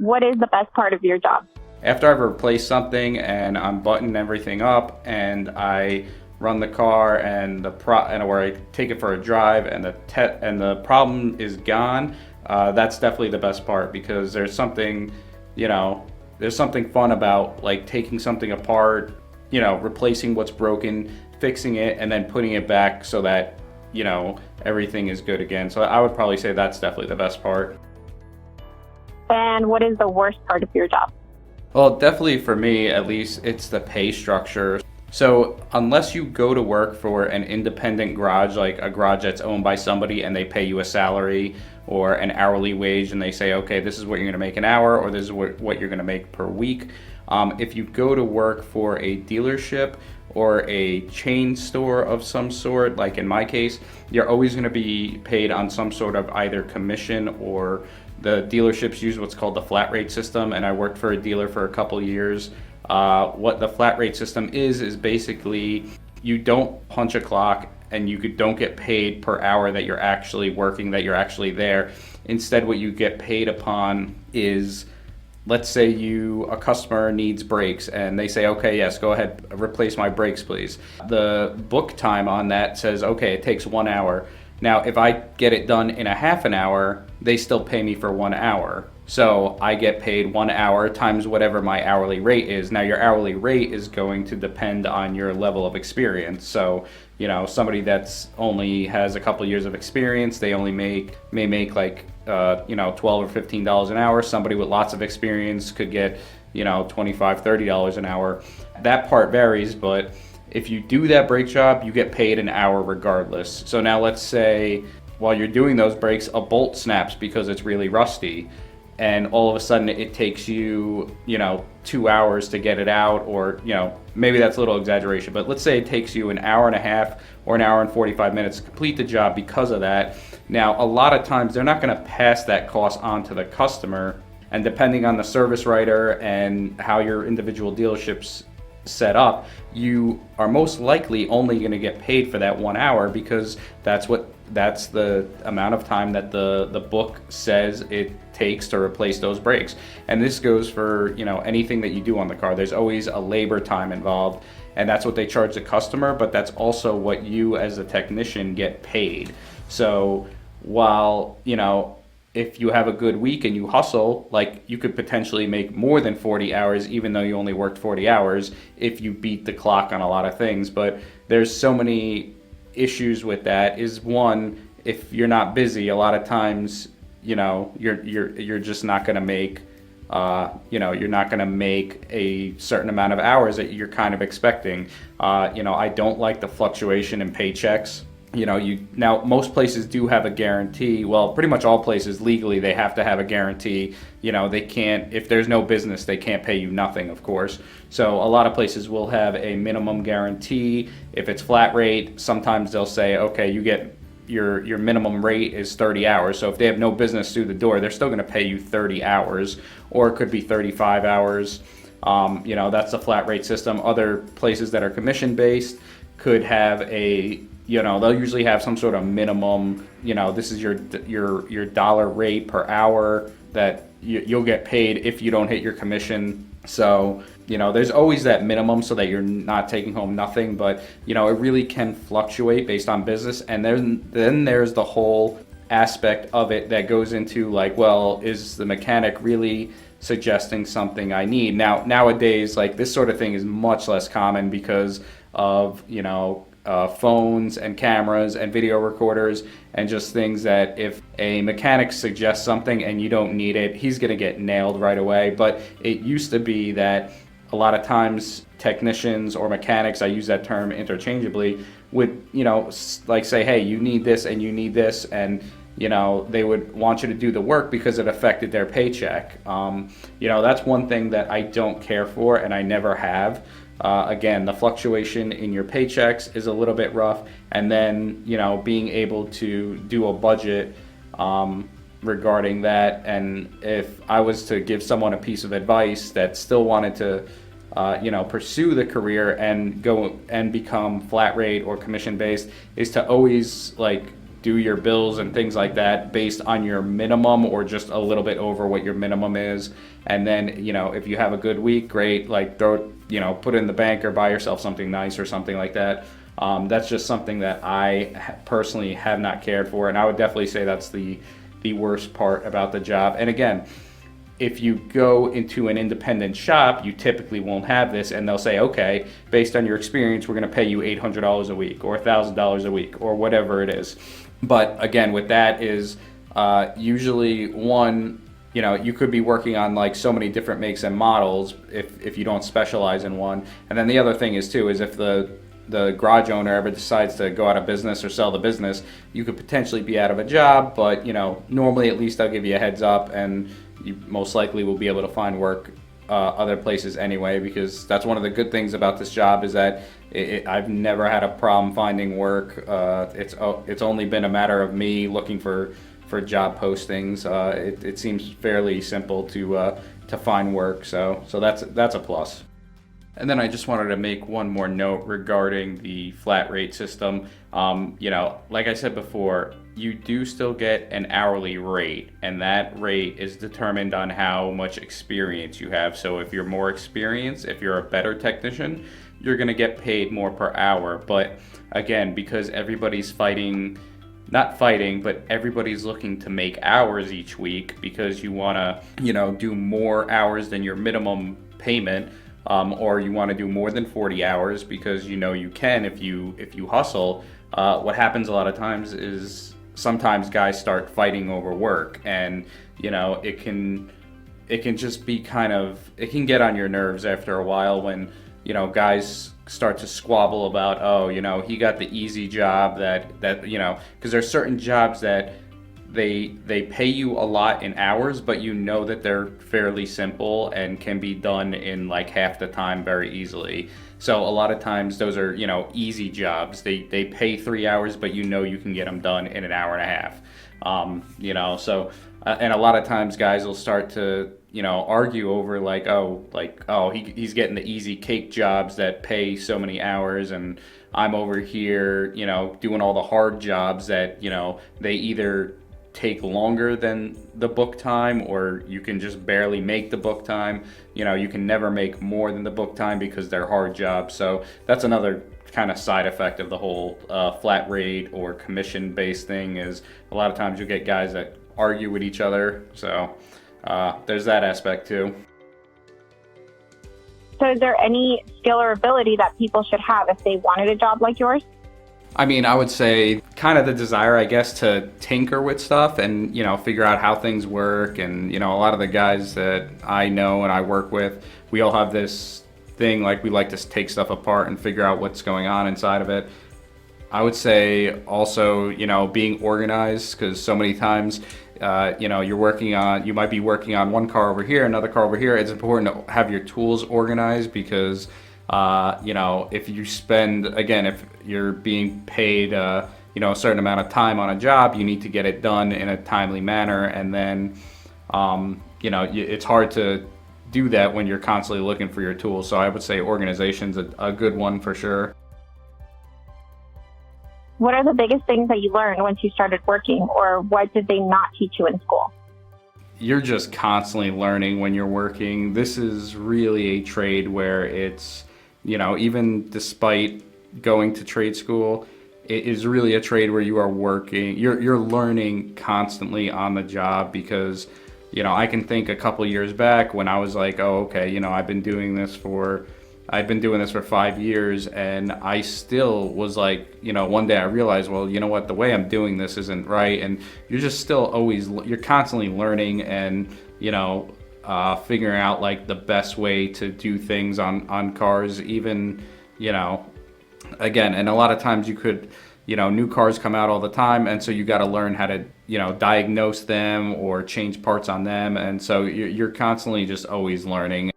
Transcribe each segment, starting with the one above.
What is the best part of your job? After I've replaced something and I'm buttoning everything up and I run the car and or I take it for a drive and the problem is gone, that's definitely the best part because you know, there's something fun about like taking something apart, replacing what's broken, fixing it, and then putting it back so that, everything is good again. So I would probably say that's definitely the best part. And what is the worst part of your job? Well, definitely for me, at least, it's the pay structure. So unless you go to work for an independent garage, like a garage that's owned by somebody and they pay you a salary or an hourly wage and they say, okay, this is what you're going to make an hour or this is what you're going to make per week. If you go to work for a dealership or a chain store of some sort, like in my case, you're always going to be paid on some sort of either commission or the dealerships use what's called the flat rate system, and I worked for a dealer for a couple years. What the flat rate system is basically you don't punch a clock and you don't get paid per hour that you're actually working, that you're actually there. Instead, what you get paid upon is, let's say a customer needs brakes and they say, okay, yes, go ahead, replace my brakes, please. The book time on that says, okay, it takes 1 hour. Now, if I get it done in a half an hour, they still pay me for 1 hour. So I get paid 1 hour times whatever my hourly rate is. Now, your hourly rate is going to depend on your level of experience. So, somebody that's only has a couple years of experience, they only may make like, $12 or $15 an hour. Somebody with lots of experience could get, $25, $30 an hour. That part varies, but if you do that brake job, you get paid an hour regardless. So now let's say while you're doing those brakes, a bolt snaps because it's really rusty. And all of a sudden it takes you, 2 hours to get it out, or, maybe that's a little exaggeration, but let's say it takes you an hour and a half or an hour and 45 minutes to complete the job because of that. Now, a lot of times they're not going to pass that cost on to the customer. And depending on the service writer and how your individual dealerships set up, you are most likely only going to get paid for that 1 hour because that's the amount of time that the book says it takes to replace those brakes. And this goes for anything that you do on the car. There's always a labor time involved, and that's what they charge the customer, but that's also what you as a technician get paid. So while if you have a good week and you hustle, like you could potentially make more than 40 hours, even though you only worked 40 hours, if you beat the clock on a lot of things. But there's so many issues with that. Is one, if you're not busy, a lot of times, you're just not going to make, you're not going to make a certain amount of hours that you're kind of expecting. I don't like the fluctuation in paychecks. Now most places do have a guarantee. Well, pretty much all places legally they have to have a guarantee. They can't, if there's no business, they can't pay you nothing, of course. So a lot of places will have a minimum guarantee. If it's flat rate, sometimes they'll say, okay, you get your minimum rate is 30 hours. So if they have no business through the door, they're still going to pay you 30 hours, or it could be 35 hours. That's the flat rate system. Other places that are commission based could have they'll usually have some sort of minimum, this is your dollar rate per hour that you'll get paid if you don't hit your commission. So, there's always that minimum so that you're not taking home nothing, but, it really can fluctuate based on business. And then there's the whole aspect of it that goes into like, well, is the mechanic really suggesting something I need? Now, nowadays, like this sort of thing is much less common because of, phones and cameras and video recorders and just things that if a mechanic suggests something and you don't need it, he's going to get nailed right away. But it used to be that a lot of times technicians or mechanics, I use that term interchangeably, would, like say, hey, you need this and you need this, and they would want you to do the work because it affected their paycheck. That's one thing that I don't care for and I never have. Again, the fluctuation in your paychecks is a little bit rough, and then being able to do a budget regarding that. And if I was to give someone a piece of advice that still wanted to pursue the career and go and become flat rate or commission based, is to always do your bills and things like that based on your minimum or just a little bit over what your minimum is. And then, you know, if you have a good week, great, like put it in the bank or buy yourself something nice or something like that. That's just something that I personally have not cared for. And I would definitely say that's the worst part about the job. And again, if you go into an independent shop, you typically won't have this, and they'll say, okay, based on your experience, we're going to pay you $800 a week or $1,000 a week or whatever it is. But again, with that is usually one, you know, you could be working on like so many different makes and models if you don't specialize in one. And then the other thing is too, is if the garage owner ever decides to go out of business or sell the business, you could potentially be out of a job, but you know, normally at least I'll give you a heads up, and you most likely will be able to find work other places anyway, because that's one of the good things about this job is that I've never had a problem finding work. It's only been a matter of me looking for job postings. It seems fairly simple to find work, so that's a plus. And then I just wanted to make one more note regarding the flat rate system. You know, like I said before, you do still get an hourly rate, and that rate is determined on how much experience you have. So if you're more experienced, if you're a better technician, you're going to get paid more per hour. But again, because everybody's not fighting, but everybody's looking to make hours each week because you want to, you know, do more hours than your minimum payment. Or you want to do more than 40 hours because you know you can if you hustle. What happens a lot of times is sometimes guys start fighting over work, and you know it can just be it can get on your nerves after a while when you know guys start to squabble about, oh, you know, he got the easy job that you know, because there's certain jobs that they pay you a lot in hours, but you know that they're fairly simple and can be done in like half the time very easily. So a lot of times those are, you know, easy jobs. They pay 3 hours, but you know you can get them done in an hour and a half. You know, so and a lot of times guys will start to, you know, argue over he's getting the easy cake jobs that pay so many hours, and I'm over here, you know, doing all the hard jobs that, you know, they either take longer than the book time or you can just barely make the book time. You know, you can never make more than the book time because they're hard jobs. So that's another kind of side effect of the whole flat rate or commission based thing, is a lot of times you get guys that argue with each other. So there's that aspect too. So is there any skill or ability that people should have if they wanted a job like yours? I mean, I would say kind of the desire, I guess, to tinker with stuff and, you know, figure out how things work. And, you know, a lot of the guys that I know and I work with, we all have this thing, like we like to take stuff apart and figure out what's going on inside of it. I would say also, you know, being organized, because so many times, you know, you might be working on one car over here, another car over here. It's important to have your tools organized because you know, if you're being paid, you know, a certain amount of time on a job, you need to get it done in a timely manner. And then, you know, it's hard to do that when you're constantly looking for your tools. So I would say organization's a good one for sure. What are the biggest things that you learned once you started working, or what did they not teach you in school? You're just constantly learning when you're working. This is really a trade where it's, you know, even despite going to trade school, it is really a trade where you are working, you're learning constantly on the job, because, you know, I can think a couple years back when I was like, oh, okay, you know, I've been doing this for 5 years, and I still was like, you know, one day I realized, well, you know what, the way I'm doing this isn't right. And you're just still you're constantly learning and, you know, figuring out like the best way to do things on cars, even, you know, again, and a lot of times you could, you know, new cars come out all the time, and so you got to learn how to, you know, diagnose them or change parts on them. And so you're constantly just always learning.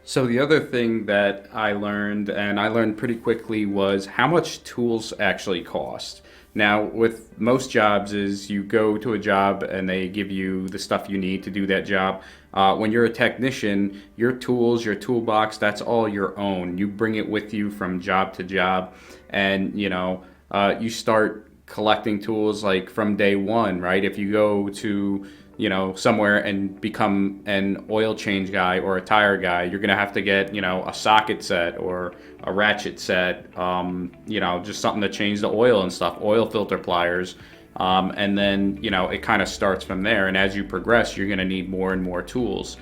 So the other thing that I learned, and I learned pretty quickly, was how much tools actually cost. Now, with most jobs is you go to a job and they give you the stuff you need to do that job. When you're a technician, your tools, your toolbox, that's all your own. You bring it with you from job to job, and, you know, you start collecting tools like from day one, right? If you go to, somewhere and become an oil change guy or a tire guy, you're going to have to get, a socket set or a ratchet set, just something to change the oil and stuff, oil filter pliers. And then, it kind of starts from there. And as you progress, you're going to need more and more tools.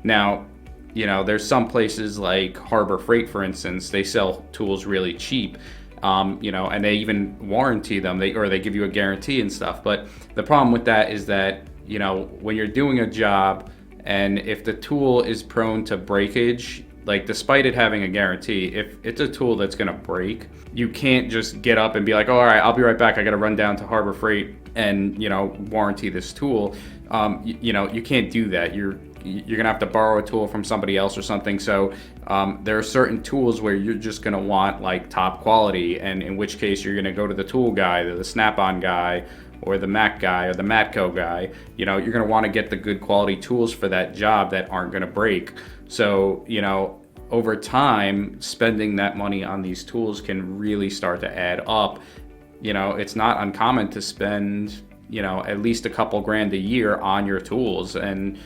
Now, there's some places like Harbor Freight, for instance, they sell tools really cheap. And they even warranty them, they give you a guarantee and stuff. But the problem with that is that, when you're doing a job and if the tool is prone to breakage, like despite it having a guarantee, if it's a tool that's going to break, you can't just get up and be like, oh, all right, I'll be right back. I got to run down to Harbor Freight and, warranty this tool. You can't do that. You're going to have to borrow a tool from somebody else or something. So there are certain tools where you're just going to want like top quality, and in which case you're going to go to the tool guy, the Snap-on guy, or the Mac guy, or the Matco guy. You're going to want to get the good quality tools for that job that aren't going to break. So, over time, spending that money on these tools can really start to add up. It's not uncommon to spend, at least a couple grand a year on your tools, and,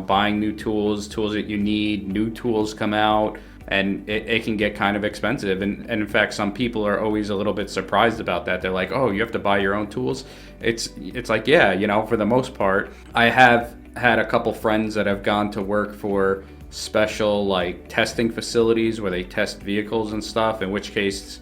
buying new tools that you need, new tools come out, and it can get kind of expensive. And in fact, some people are always a little bit surprised about that. They're like, oh, you have to buy your own tools? It's like, yeah, for the most part. I have had a couple friends that have gone to work for special like testing facilities where they test vehicles and stuff, in which case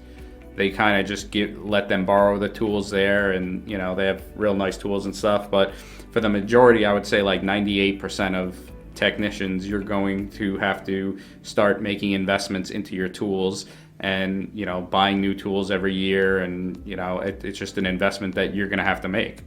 they kind of just let them borrow the tools there, and they have real nice tools and stuff. But for the majority, I would say like 98% of technicians, you're going to have to start making investments into your tools and buying new tools every year, and it's just an investment that you're going to have to make.